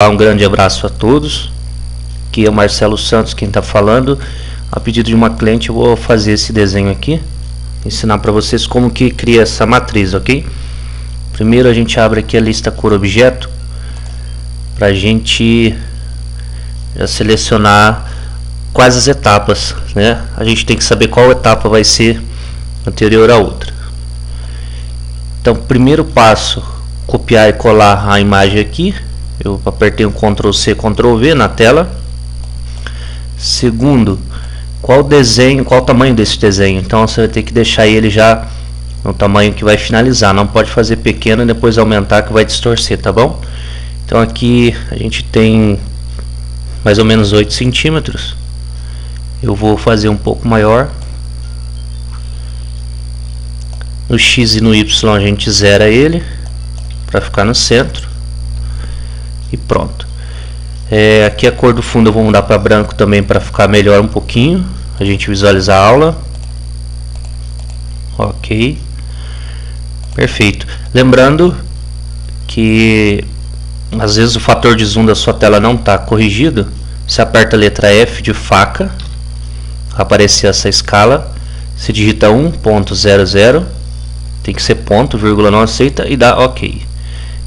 Um grande abraço a todos. Aqui é o Marcelo Santos quem está falando. A pedido de uma cliente eu vou fazer esse desenho aqui, ensinar para vocês como que cria essa matriz, ok? Primeiro a gente abre aqui a lista cor objeto para a gente já selecionar quais as etapas, né? A gente tem que saber qual etapa vai ser anterior à outra. Então, primeiro passo, copiar e colar a imagem aqui. Eu apertei um Ctrl C, Ctrl V na tela. Segundo, qual desenho, qual o tamanho desse desenho? Então você vai ter que deixar ele já no tamanho que vai finalizar. Não pode fazer pequeno e depois aumentar, que vai distorcer, tá bom? Então aqui a gente tem mais ou menos 8 centímetros. Eu vou fazer um pouco maior. No X e no Y a gente zera ele para ficar no centro. E pronto. Aqui a cor do fundo eu vou mudar para branco também para ficar melhor um pouquinho. A gente visualizar a aula. Ok. Perfeito. Lembrando que às vezes o fator de zoom da sua tela não está corrigido. Você aperta a letra F de faca. Vai aparecer essa escala. Se digita 1.00. Tem que ser ponto, vírgula não aceita e dá OK.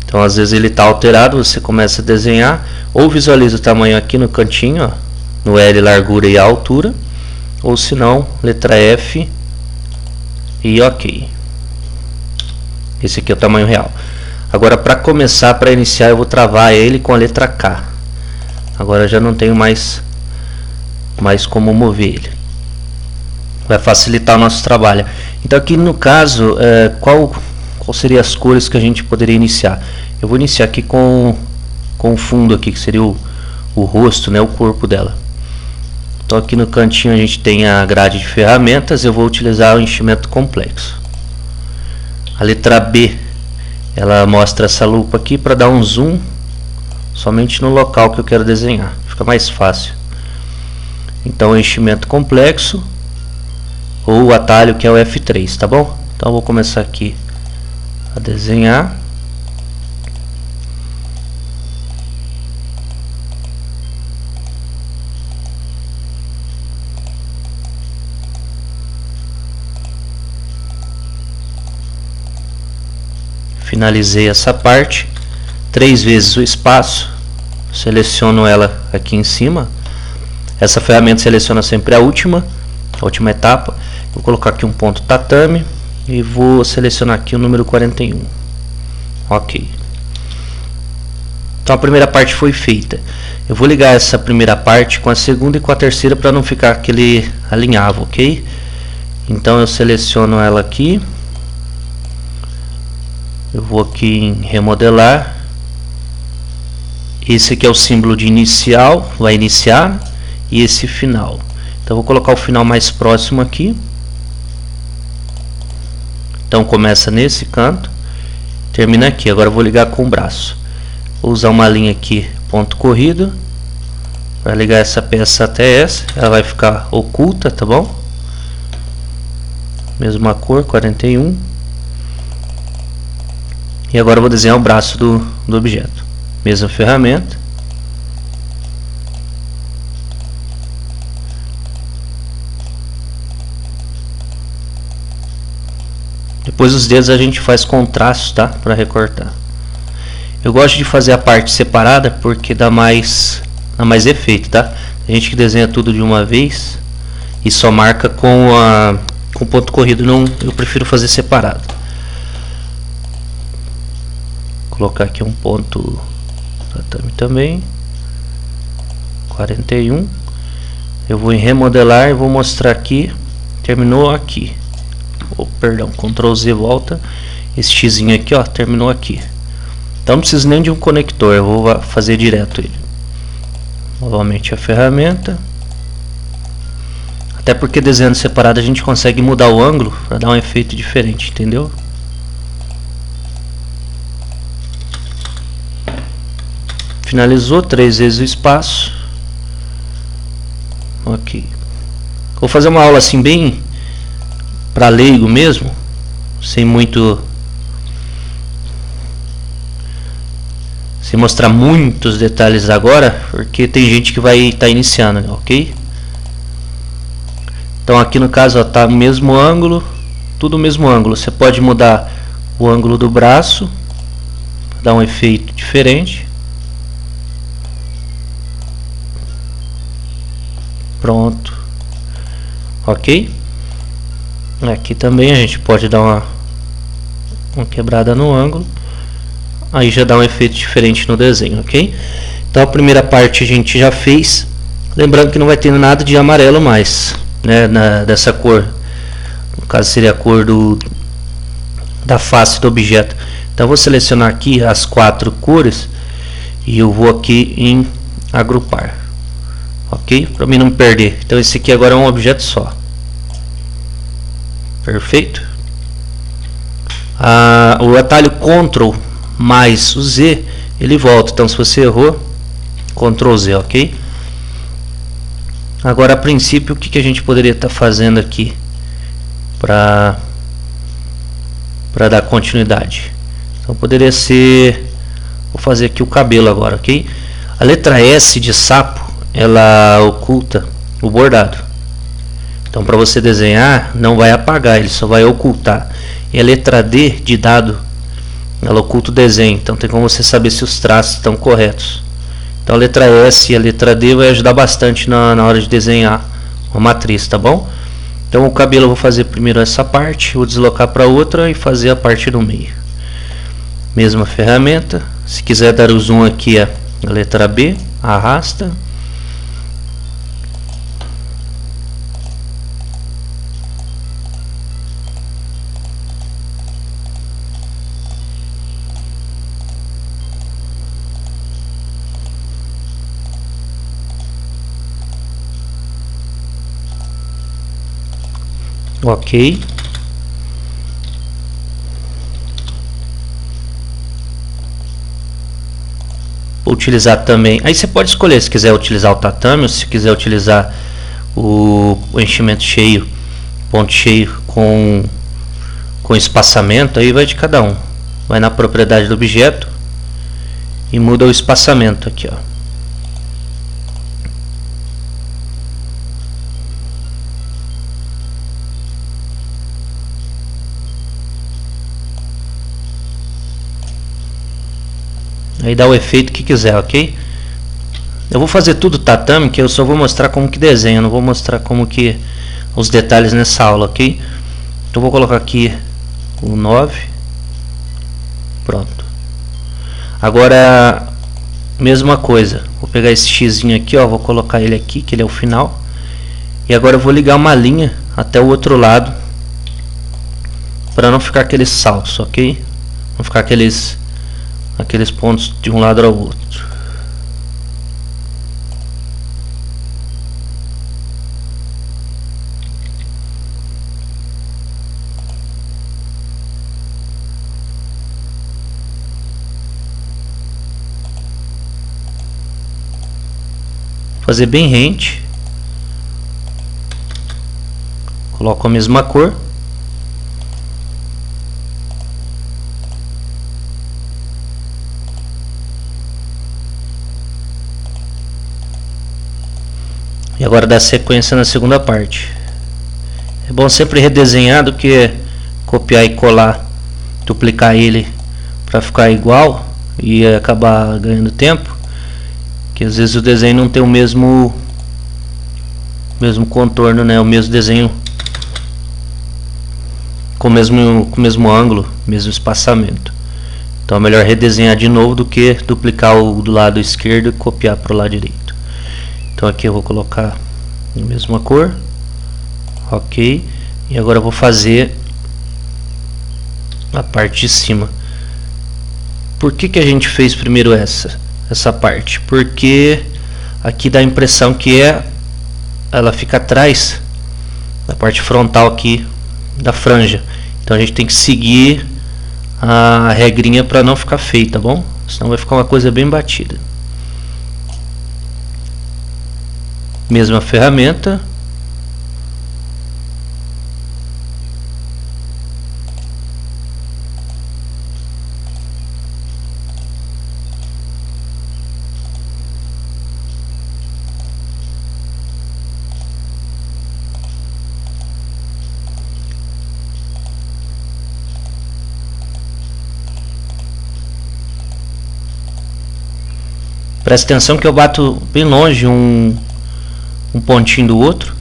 Então às vezes ele está alterado, você começa a desenhar, ou visualiza o tamanho aqui no cantinho, ó, no L, largura e altura, ou se não, letra F e OK. Esse aqui é o tamanho real. Agora para começar, para iniciar, eu vou travar ele com a letra K. Agora já não tenho mais como mover ele. Vai facilitar o nosso trabalho. Então aqui no caso, qual seriam as cores que a gente poderia iniciar? Eu vou iniciar aqui com o fundo aqui, que seria o rosto, né, o corpo dela. Então aqui no cantinho a gente tem a grade de ferramentas. Eu vou utilizar o enchimento complexo. A letra B, ela mostra essa lupa aqui para dar um zoom somente no local que eu quero desenhar. Fica mais fácil. Então o enchimento complexo ou o atalho que é o F3, tá bom? Então eu vou começar aqui a desenhar. Finalizei essa parte. 3 vezes o espaço. Seleciono ela aqui em cima. Essa ferramenta seleciona sempre a última etapa. Vou colocar aqui um ponto tatame e vou selecionar aqui o número 41. Ok. Então a primeira parte foi feita. Eu vou ligar essa primeira parte com a segunda e com a terceira para não ficar aquele alinhavo, ok? Então eu seleciono ela aqui. Eu vou aqui em remodelar. Esse aqui é o símbolo de inicial, vai iniciar, e esse final. Então vou colocar o final mais próximo aqui. Então começa nesse canto, termina aqui. Agora eu vou ligar com o braço. Vou usar uma linha aqui, ponto corrido, para ligar essa peça até essa. Ela vai ficar oculta, tá bom? Mesma cor, 41. E agora eu vou desenhar o braço do objeto. Mesma ferramenta. Depois os dedos a gente faz contraste, tá? Para recortar. Eu gosto de fazer a parte separada porque dá mais efeito, tá? A gente que desenha tudo de uma vez e só marca com ponto corrido, eu prefiro fazer separado. Vou colocar aqui um ponto também. 41. Eu vou em remodelar e vou mostrar aqui. Terminou aqui. Perdão, Ctrl Z volta. Esse xizinho aqui, ó, terminou aqui. Então não preciso nem de um conector, eu vou fazer direto ele. Novamente a ferramenta. Até porque desenhando separado a gente consegue mudar o ângulo para dar um efeito diferente, entendeu? Finalizou, 3 vezes o espaço. Ok. Vou fazer uma aula assim bem para leigo mesmo, sem sem mostrar muitos detalhes agora, porque tem gente que vai estar iniciando, ok? Então aqui no caso está o mesmo ângulo, tudo o mesmo ângulo. Você pode mudar o ângulo do braço, dar um efeito diferente. Pronto, ok? Aqui também a gente pode dar uma quebrada no ângulo, aí já dá um efeito diferente no desenho, ok? Então a primeira parte a gente já fez, lembrando que não vai ter nada de amarelo mais, né, dessa cor, no caso seria a cor da face do objeto. Então eu vou selecionar aqui as 4 cores e eu vou aqui em agrupar, ok? Para mim não perder. Então esse aqui agora é um objeto só. Perfeito. O atalho Ctrl mais o Z, ele volta. Então se você errou, Ctrl Z, ok? Agora a princípio o que a gente poderia estar fazendo aqui para dar continuidade? Então poderia ser, vou fazer aqui o cabelo agora, ok? A letra S de sapo, ela oculta o bordado. Então para você desenhar, não vai apagar, ele só vai ocultar. E a letra D de dado, ela oculta o desenho. Então tem como você saber se os traços estão corretos. Então a letra S e a letra D vai ajudar bastante na hora de desenhar uma matriz, tá bom? Então o cabelo eu vou fazer primeiro essa parte, vou deslocar para outra e fazer a parte do meio. Mesma ferramenta. Se quiser dar o zoom aqui, a letra B, arrasta. Ok. Vou utilizar também. Aí você pode escolher se quiser utilizar o tatame ou se quiser utilizar o enchimento cheio, ponto cheio com espaçamento. Aí vai de cada um. Vai na propriedade do objeto e muda o espaçamento aqui, ó. Aí dá o efeito que quiser, ok? Eu vou fazer tudo tatame, que eu só vou mostrar como que desenha, não vou mostrar como que os detalhes nessa aula, ok? Então vou colocar aqui o 9. Pronto. Agora, mesma coisa. Vou pegar esse xizinho aqui, ó, vou colocar ele aqui, que ele é o final. E agora eu vou ligar uma linha até o outro lado, para não ficar aqueles saltos, ok? Não ficar aqueles pontos de um lado ao outro. Fazer bem rente. Coloco a mesma cor. E agora dá sequência na segunda parte. É bom sempre redesenhar do que copiar e colar, duplicar ele para ficar igual e acabar ganhando tempo. Que às vezes o desenho não tem o mesmo contorno, né? O mesmo desenho com o mesmo ângulo, mesmo espaçamento. Então é melhor redesenhar de novo do que duplicar o do lado esquerdo e copiar para o lado direito. Então aqui eu vou colocar a mesma cor, ok, e agora eu vou fazer a parte de cima. Por que a gente fez primeiro essa parte? Porque aqui dá a impressão que ela fica atrás da parte frontal aqui da franja, então a gente tem que seguir a regrinha para não ficar feio, tá bom? Senão vai ficar uma coisa bem batida. Mesma ferramenta. Presta atenção que eu bato bem longe um pontinho do outro.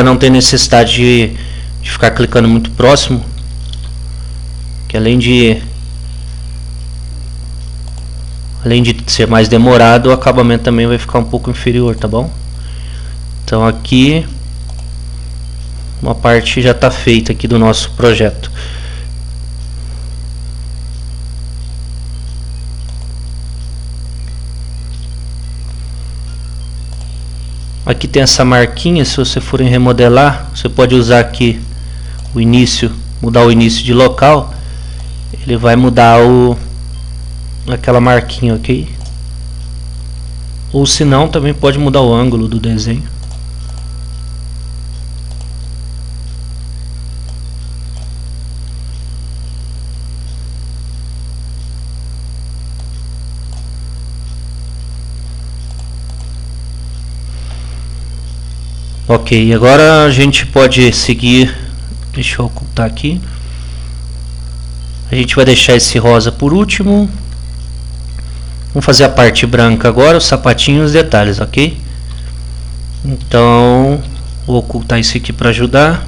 Não tem necessidade de ficar clicando muito próximo, que além de ser mais demorado, o acabamento também vai ficar um pouco inferior, tá bom? Então aqui uma parte já está feita aqui do nosso projeto. Aqui tem essa marquinha. Se você for em remodelar, você pode usar aqui o início, mudar o início de local, ele vai mudar aquela marquinha, ok? Ou se não, também pode mudar o ângulo do desenho. Ok, agora a gente pode seguir. Deixa eu ocultar aqui. A gente vai deixar esse rosa por último. Vamos fazer a parte branca agora, os sapatinhos e os detalhes, ok? Então, vou ocultar isso aqui para ajudar.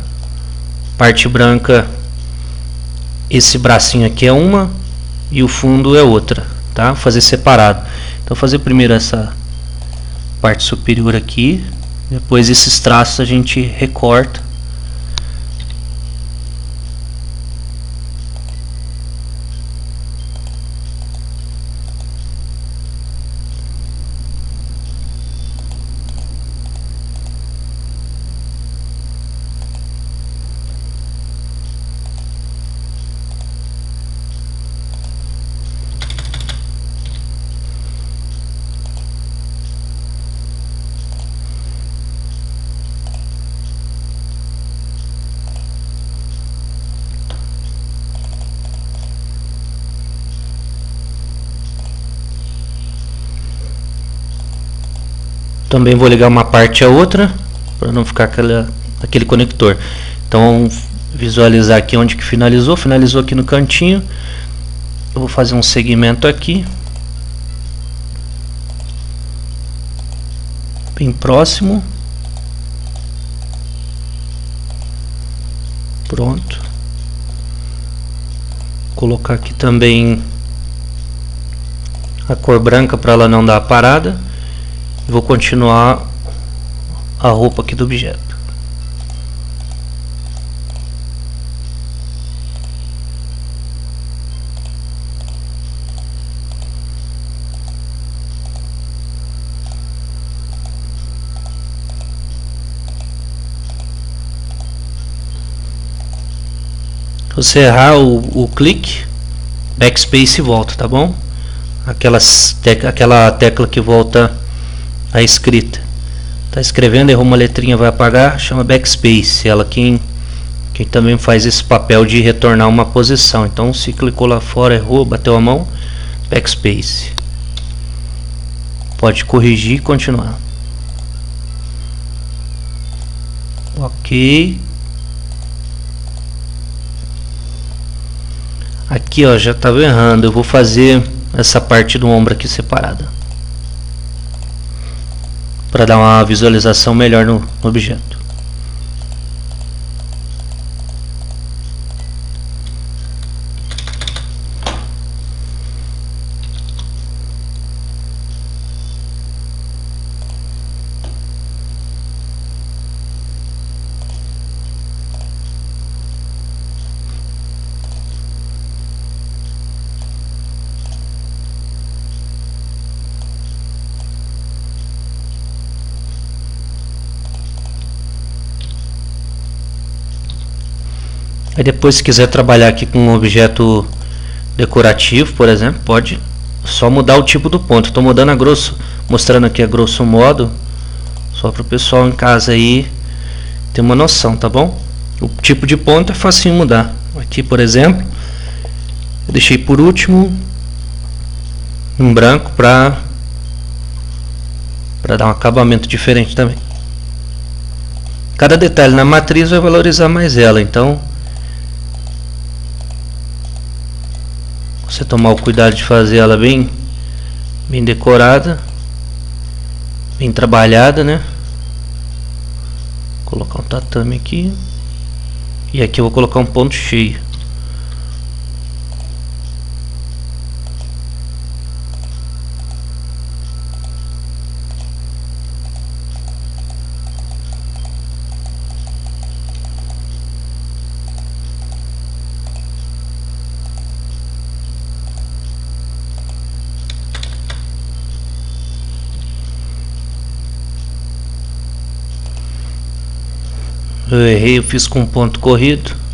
Parte branca, esse bracinho aqui é uma e o fundo é outra, tá? Vou fazer separado. Então, vou fazer primeiro essa parte superior aqui. Depois esses traços a gente recorta. Também vou ligar uma parte a outra para não ficar aquele conector. Então, visualizar aqui onde que finalizou. Finalizou aqui no cantinho. Eu vou fazer um segmento aqui, bem próximo. Pronto. Vou colocar aqui também a cor branca para ela não dar a parada. Vou continuar a roupa aqui do objeto. Se você errar o clique, backspace e volta, tá bom? Aquela tecla que volta a escrita. Tá escrevendo, errou uma letrinha, vai apagar, chama backspace. Ela quem também faz esse papel de retornar uma posição. Então, se clicou lá fora, errou, bateu a mão, backspace. Pode corrigir e continuar. Ok. Aqui, ó, já estava errando. Eu vou fazer essa parte do ombro aqui separada, para dar uma visualização melhor no objeto. Aí depois, se quiser trabalhar aqui com um objeto decorativo, por exemplo, pode só mudar o tipo do ponto. Estou mudando a grosso, mostrando aqui a grosso modo, só para o pessoal em casa aí ter uma noção, tá bom? O tipo de ponto é fácil mudar. Aqui, por exemplo, eu deixei por último um branco para dar um acabamento diferente também. Cada detalhe na matriz vai valorizar mais ela, então você tomar o cuidado de fazer ela bem bem decorada, bem trabalhada, né? Vou colocar um tatame aqui e aqui eu vou colocar um ponto cheio. Eu errei, eu fiz com ponto corrido.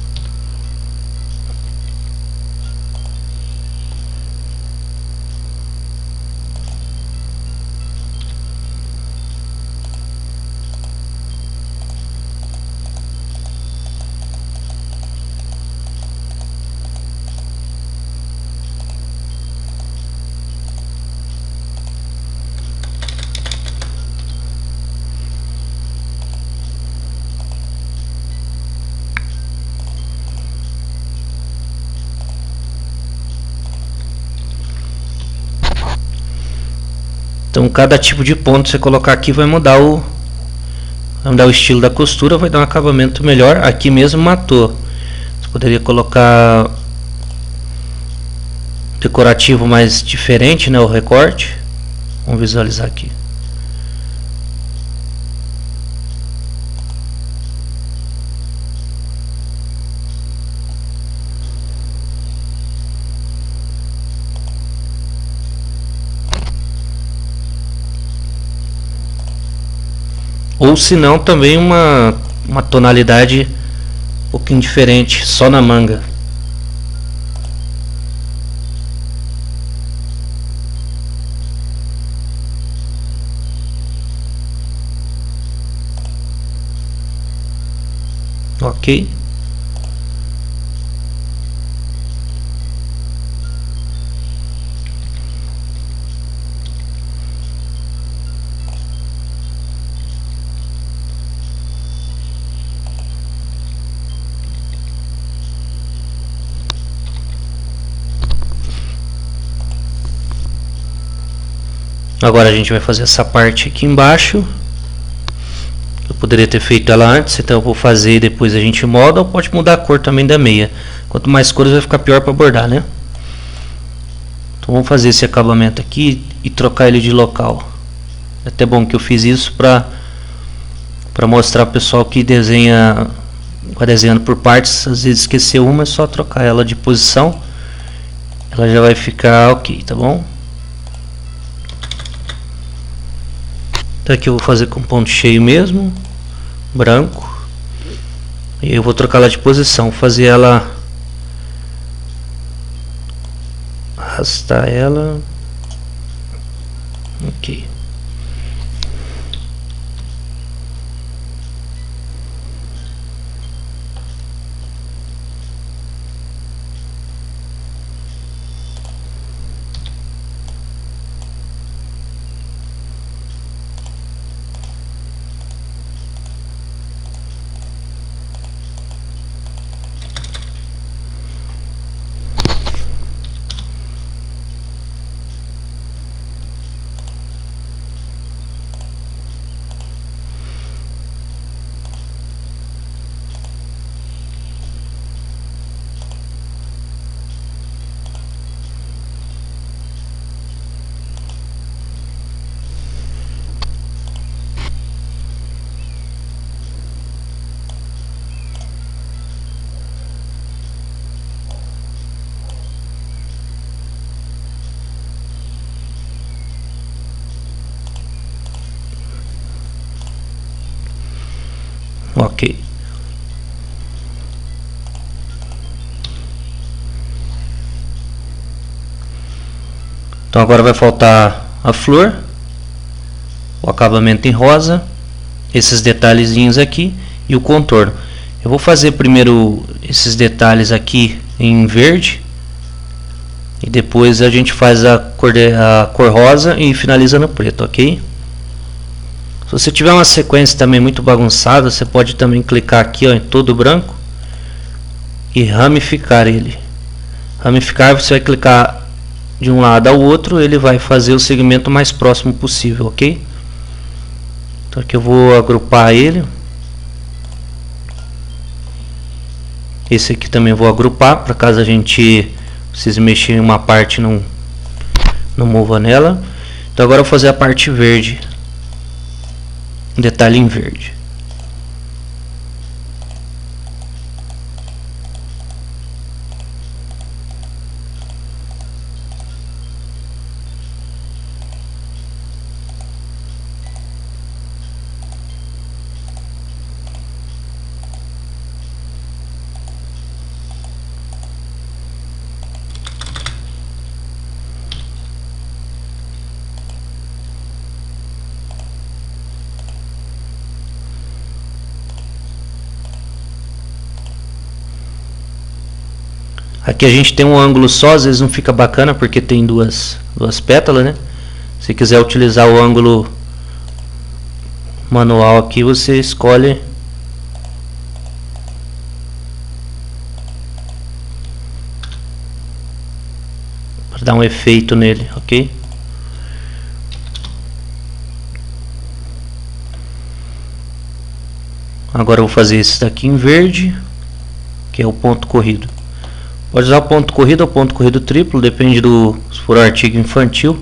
Então cada tipo de ponto que você colocar aqui vai mudar o estilo da costura, vai dar um acabamento melhor. Aqui mesmo matou. Você poderia colocar decorativo mais diferente, né, o recorte. Vamos visualizar aqui. Ou se não, também uma tonalidade um pouquinho diferente, só na manga. Ok. Agora a gente vai fazer essa parte aqui embaixo. Eu poderia ter feito ela antes, então eu vou fazer e depois a gente molda, ou pode mudar a cor também da meia. Quanto mais cores vai ficar pior para bordar, né? Então vamos fazer esse acabamento aqui e trocar ele de local. É até bom que eu fiz isso para mostrar para o pessoal que desenha, vai desenhando por partes, às vezes esqueceu uma, é só trocar ela de posição. Ela já vai ficar ok, tá bom? Então aqui eu vou fazer com ponto cheio mesmo, branco, e eu vou trocar ela de posição, fazer ela, arrastar ela, ok. Ok. Então agora vai faltar a flor, o acabamento em rosa, esses detalhezinhos aqui e o contorno. Eu vou fazer primeiro esses detalhes aqui em verde e depois a gente faz a cor rosa e finaliza no preto, ok? Se você tiver uma sequência também muito bagunçada, você pode também clicar aqui, ó, em todo branco e ramificar ele. Ramificar, você vai clicar de um lado ao outro, ele vai fazer o segmento mais próximo possível, ok? Então aqui eu vou agrupar ele. Esse aqui também vou agrupar, para caso a gente precise mexer em uma parte, não mova nela. Então agora eu vou fazer a parte verde, um detalhe em verde. Aqui a gente tem um ângulo só, às vezes não fica bacana porque tem duas pétalas, né? Se quiser utilizar o ângulo manual aqui, você escolhe para dar um efeito nele, ok? Agora eu vou fazer esse daqui em verde, que é o ponto corrido. Pode usar o ponto corrido ou ponto corrido triplo, depende do, se for um artigo infantil.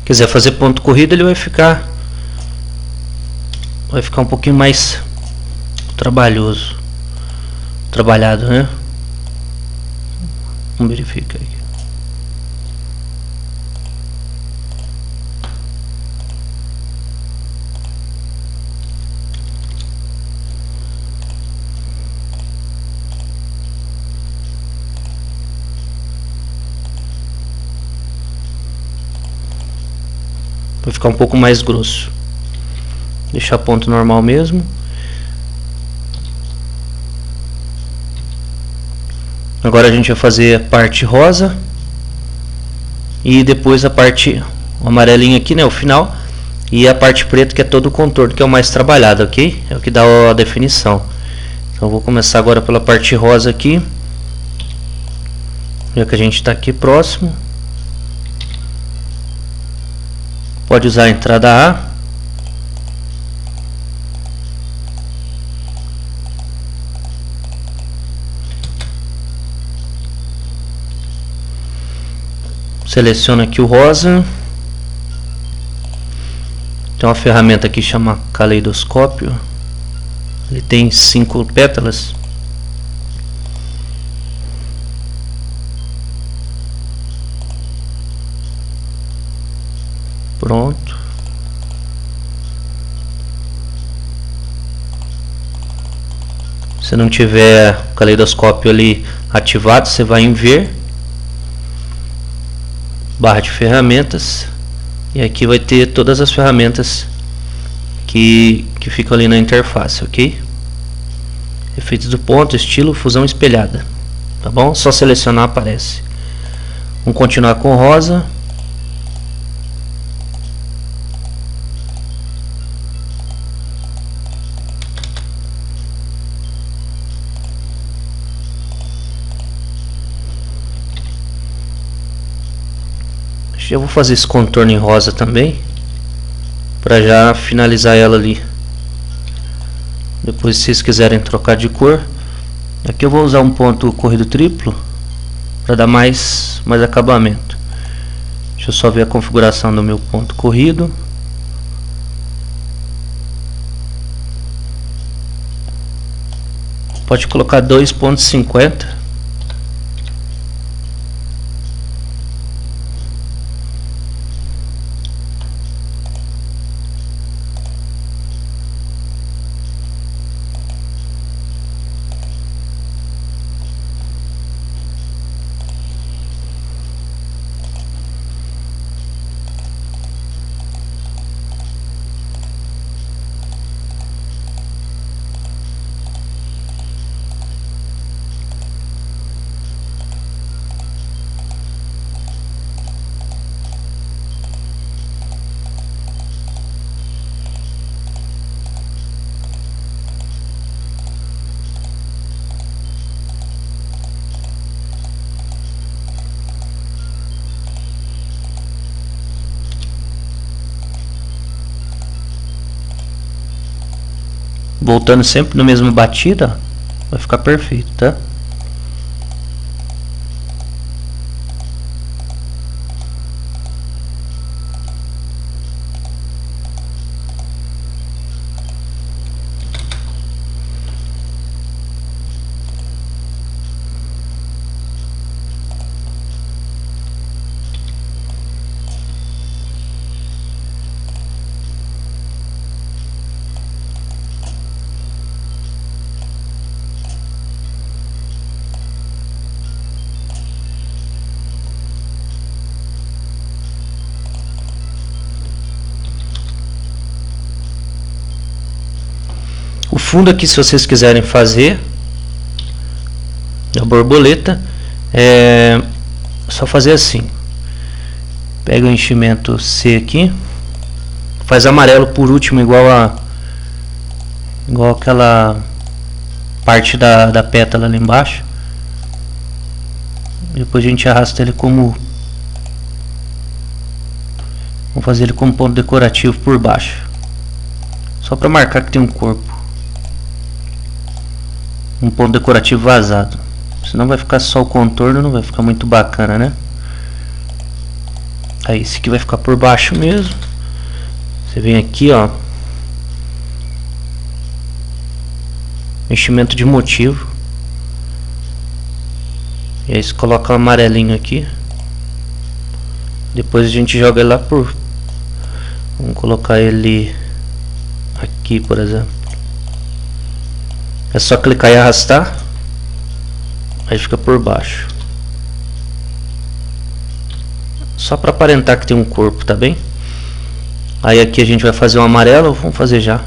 Quiser fazer ponto corrido, ele vai ficar um pouquinho mais trabalhado, né? Vamos verificar aqui. Vai ficar um pouco mais grosso. Deixar ponto normal mesmo. Agora a gente vai fazer a parte rosa e depois a parte amarelinha aqui, né, o final, e a parte preta, que é todo o contorno, que é o mais trabalhado, ok? É o que dá a definição. Então eu vou começar agora pela parte rosa aqui, já que a gente está aqui próximo. Pode usar a entrada A. Seleciona aqui o rosa. Tem uma ferramenta aqui que chama caleidoscópio. Ele tem 5 pétalas. Pronto. Se não tiver o caleidoscópio ali ativado, você vai em ver, barra de ferramentas, e aqui vai ter todas as ferramentas que ficam ali na interface, ok? efeitos do ponto, estilo, fusão espelhada, tá bom? Só selecionar aparece. Vamos continuar com rosa. Já vou fazer esse contorno em rosa também, para já finalizar ela ali. Depois, se vocês quiserem trocar de cor, aqui eu vou usar um ponto corrido triplo para dar mais acabamento. Deixa eu só ver a configuração do meu ponto corrido. Pode colocar 2.50. Voltando sempre na mesma batida, vai ficar perfeito, tá? O fundo aqui, se vocês quiserem fazer a borboleta, é só fazer assim. Pega o enchimento C aqui, faz amarelo por último, igual aquela parte da pétala ali embaixo. Depois a gente arrasta ele como, vamos fazer ele como ponto decorativo por baixo, só para marcar que tem um corpo. Um ponto decorativo vazado, senão vai ficar só o contorno, não vai ficar muito bacana, né? Aí esse aqui vai ficar por baixo mesmo. Você vem aqui, ó, enchimento de motivo, e aí você coloca o amarelinho aqui. Depois a gente joga ele lá por, vamos colocar ele aqui, por exemplo. É só clicar e arrastar, aí fica por baixo, só para aparentar que tem um corpo, tá bem? Aí aqui a gente vai fazer um amarelo, vamos fazer já.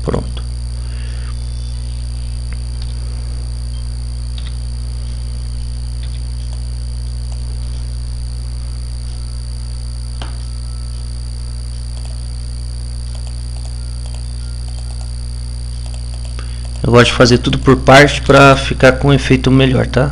Pronto. Eu gosto de fazer tudo por parte para ficar com um efeito melhor, tá?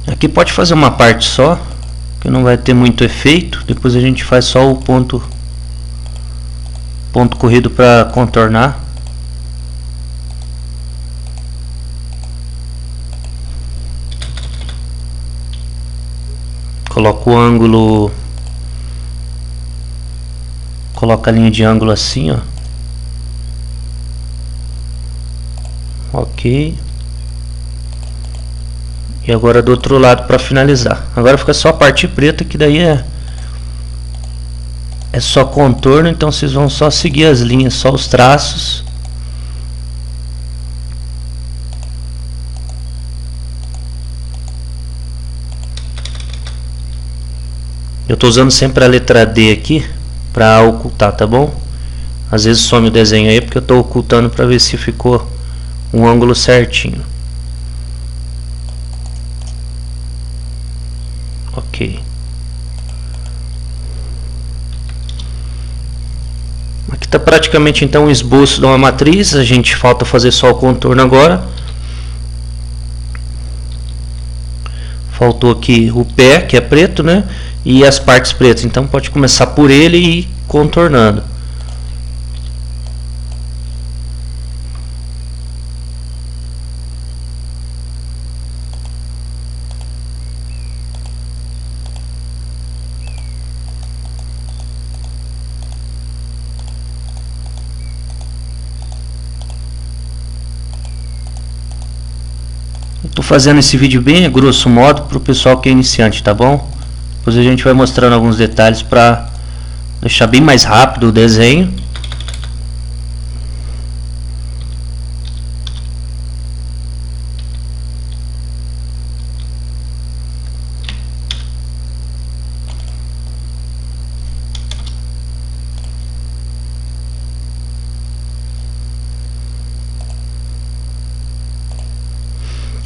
Aqui pode fazer uma parte só, que não vai ter muito efeito. Depois a gente faz só o ponto corrido para contornar. Coloca o ângulo, coloca a linha de ângulo assim, ó. Ok. E agora do outro lado para finalizar. Agora fica só a parte preta, que daí é só contorno, então vocês vão só seguir as linhas, só os traços. Eu estou usando sempre a letra D aqui para ocultar, tá bom? Às vezes some o desenho aí porque eu estou ocultando para ver se ficou um ângulo certinho. Ok. Aqui está praticamente então o esboço de uma matriz. A gente falta fazer só o contorno agora. Faltou aqui o pé, que é preto, né? E as partes pretas. Então pode começar por ele e ir contornando. Estou fazendo esse vídeo bem a grosso modo para o pessoal que é iniciante, tá bom? Depois a gente vai mostrando alguns detalhes para deixar bem mais rápido o desenho.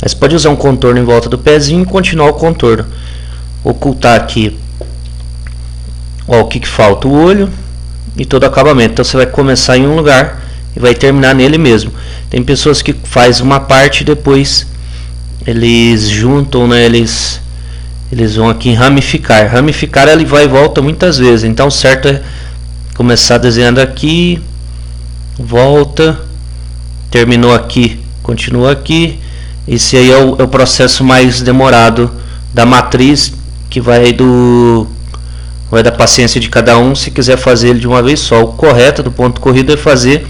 Você pode usar um contorno em volta do pezinho e continuar o contorno. Ocultar aqui, ó, o que falta, o olho e todo o acabamento. Então você vai começar em um lugar e vai terminar nele mesmo. Tem pessoas que fazem uma parte e depois eles juntam, né? Eles vão aqui em ramificar. Ramificar, ele vai e volta muitas vezes. Então o certo é começar desenhando aqui, volta, terminou aqui, continua aqui. Esse aí é o processo mais demorado da matriz, que vai da paciência de cada um. Se quiser fazer ele de uma vez só, o correto do ponto corrido é fazer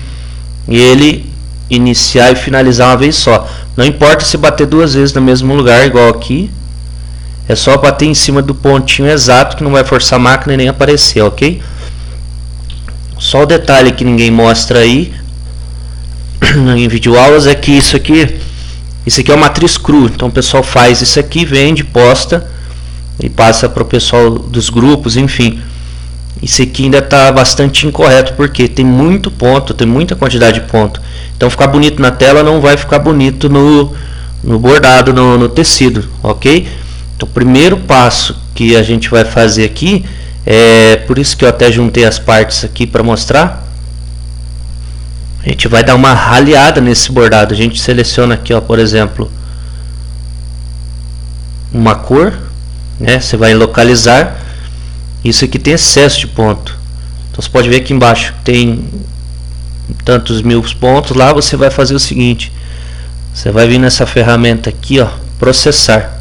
ele iniciar e finalizar uma vez só. Não importa se bater duas vezes no mesmo lugar, igual aqui. É só bater em cima do pontinho exato, que não vai forçar a máquina e nem aparecer, ok? Só o detalhe que ninguém mostra aí em videoaulas é que isso aqui é uma matriz cru. Então o pessoal faz isso aqui, vende, posta e passa para o pessoal dos grupos, enfim. Isso aqui ainda está bastante incorreto, porque tem muito ponto, tem muita quantidade de ponto. Então ficar bonito na tela não vai ficar bonito no bordado, no tecido, ok? Então o primeiro passo que a gente vai fazer aqui, por isso que eu até juntei as partes aqui para mostrar. A gente vai dar uma raleada nesse bordado. A gente seleciona aqui, ó, por exemplo, uma cor, né? Você vai localizar. Isso aqui tem excesso de ponto. Então você pode ver aqui embaixo tem tantos mil pontos. Lá você vai fazer o seguinte: você vai vir nessa ferramenta aqui, ó, processar.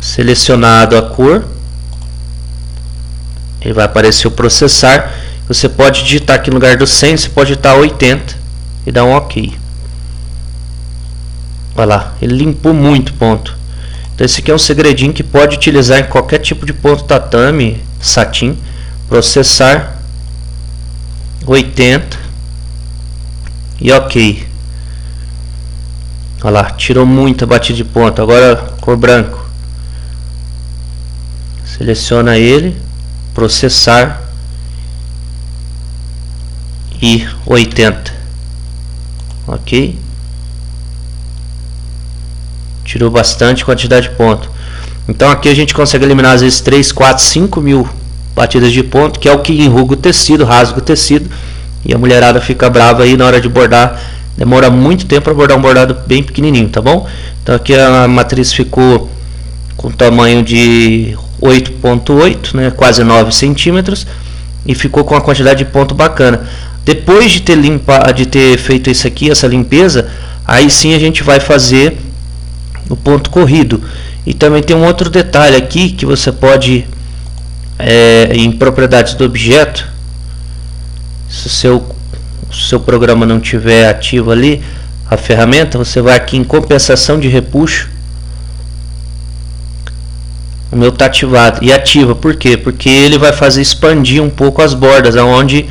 Selecionado a cor, ele vai aparecer o processar. Você pode digitar aqui no lugar do 100, você pode digitar 80 e dar um OK. Olha lá, ele limpou muito ponto. Então esse aqui é um segredinho que pode utilizar em qualquer tipo de ponto tatame, satin. Processar 80 e OK. Olha lá, tirou muita batida de ponto. Agora cor branco. Seleciona ele, processar e 80. OK? Tirou bastante quantidade de ponto. Então aqui a gente consegue eliminar às vezes 3, 4, 5 mil batidas de ponto, que é o que enruga o tecido, rasga o tecido, e a mulherada fica brava aí na hora de bordar, demora muito tempo para bordar um bordado bem pequenininho, tá bom? Então aqui a matriz ficou com tamanho de 8.8, né, quase 9 centímetros, e ficou com uma quantidade de ponto bacana. Depois de ter feito isso aqui, essa limpeza, aí sim a gente vai fazer o ponto corrido. E também tem um outro detalhe aqui que você pode, em propriedades do objeto, se o seu programa não tiver ativo ali, a ferramenta, você vai aqui em compensação de repuxo. O meu está ativado. E ativa, por quê? Porque ele vai fazer expandir um pouco as bordas, onde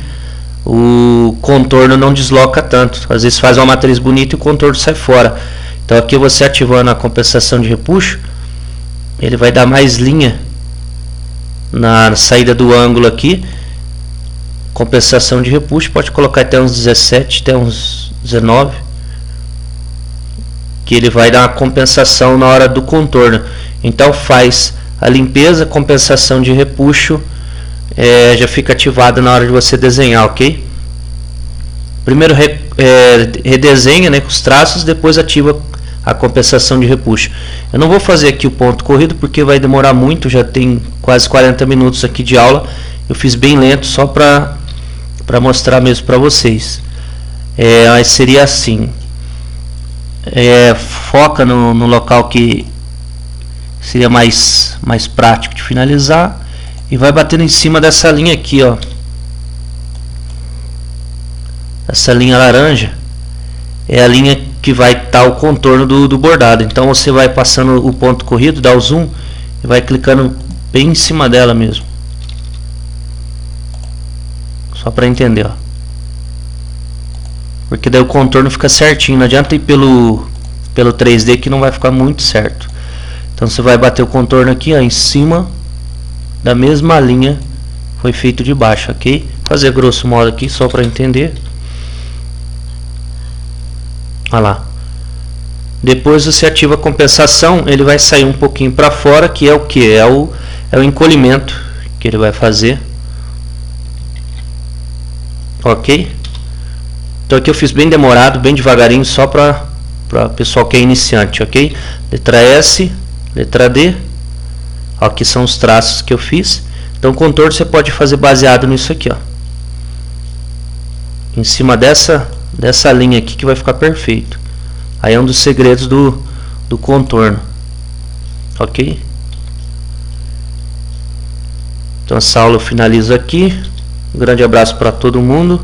o contorno não desloca tanto. Às vezes faz uma matriz bonita e o contorno sai fora. Então aqui você ativando a compensação de repuxo, ele vai dar mais linha na saída do ângulo aqui. Compensação de repuxo, pode colocar até uns 17, até uns 19, que ele vai dar uma compensação na hora do contorno. Então faz a limpeza, compensação de repuxo, já fica ativada na hora de você desenhar, ok? Primeiro redesenha, né, com os traços, depois ativa a compensação de repuxo. Eu não vou fazer aqui o ponto corrido porque vai demorar muito, já tem quase 40 minutos aqui de aula. Eu fiz bem lento só para mostrar mesmo para vocês. Mas seria assim, foca no local que seria mais prático de finalizar e vai batendo em cima dessa linha aqui, ó. Essa linha laranja é a linha que vai estar o contorno do bordado. Então você vai passando o ponto corrido, dá o zoom e vai clicando bem em cima dela mesmo. Só para entender, ó. Porque daí o contorno fica certinho, não adianta ir pelo 3D que não vai ficar muito certo. Então você vai bater o contorno aqui, ó, em cima da mesma linha foi feito de baixo, ok? Fazer grosso modo aqui só para entender. Olha lá. Depois você ativa a compensação, ele vai sair um pouquinho para fora, que é o que? É o encolhimento que ele vai fazer. Ok? Então aqui eu fiz bem demorado, bem devagarinho, só para pessoal que é iniciante, ok? Letra S, letra D. Aqui são os traços que eu fiz. Então o contorno você pode fazer baseado nisso aqui, ó. Em cima dessa linha aqui que vai ficar perfeito. Aí é um dos segredos do contorno, ok? Então essa aula eu finalizo aqui. Um grande abraço para todo mundo.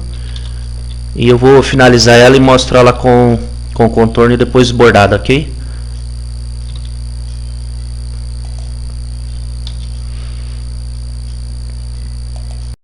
E eu vou finalizar ela e mostrar ela com contorno e depois bordado, ok?